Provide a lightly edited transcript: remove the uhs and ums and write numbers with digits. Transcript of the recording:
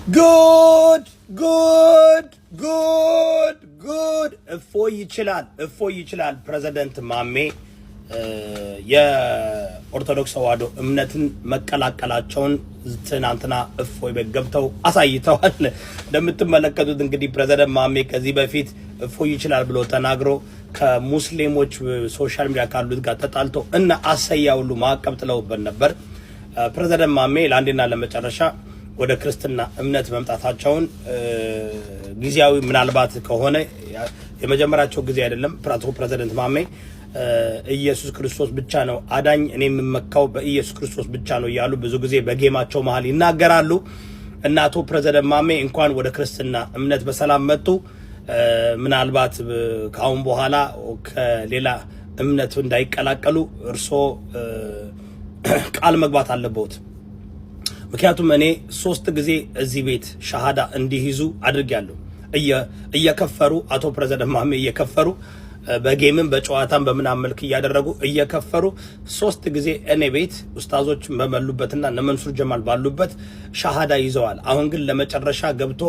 ጉድ እፎይ ይችላል ፕሬዝዳንት ማሜ የኦርቶዶክስ ተዋሕዶ እምነትን መቀላቀላቸውን ትናንትና እፎይ በገብተው አሳይተዋል። እንደምትመለከቱት እንግዲህ ፕሬዝዳንት ማሜ ከዚህ በፊት እፎይ ይችላል ብሎ ተናግሮ ከሙስሊሞች ሶሻል ሚዲያ ካሉት ጋር ተጣልቶ እና አሰያ ሁሉ ማዕቀብ ጥለውበት ነበር። ፕሬዝዳንት ማሜ ለአንዴና ለመጨረሻ ወደ ክርስትና እምነት መምጣታቸውን ጊዜያዊ ምናልባት ከሆነ የመጀመሪያቸው ጊዜ አይደለም። ፕሬዝዳንት ማሜ ኢየሱስ ክርስቶስ ብቻ ነው አዳኝ፣ እኔ የምመካው በኢየሱስ ክርስቶስ ብቻ ነው እያሉ ብዙ ጊዜ በጌማቸው መሃል ይናገራሉ። እና አቶ ፕሬዝዳንት ማሜ እንኳን ወደ ክርስትና እምነት በሰላም መጡ። ምናልባት ከአሁን በኋላ ከሌላ እምነት እንዳይቀላቀሉ እርሶ ቃል መግባት አለበት። ምክንያቱም እኔ 3 ጊዜ እዚህ ቤት ሻሃዳ እንዲይዙ አድርጌያለሁ። እየከፈሩ አቶ ፕሬዝዳንት ማሜ እየከፈሩ በጌምም በጨዋታም በምናም መልክ እያደረጉ እየከፈሩ 3 ጊዜ እኔ ቤት ኡስታዞች በመሉበትና እነ መንሱር ጀማል ባሉበት ሻሃዳ ይዘዋል። አሁን ግን ለመጨረሻ ገብቶ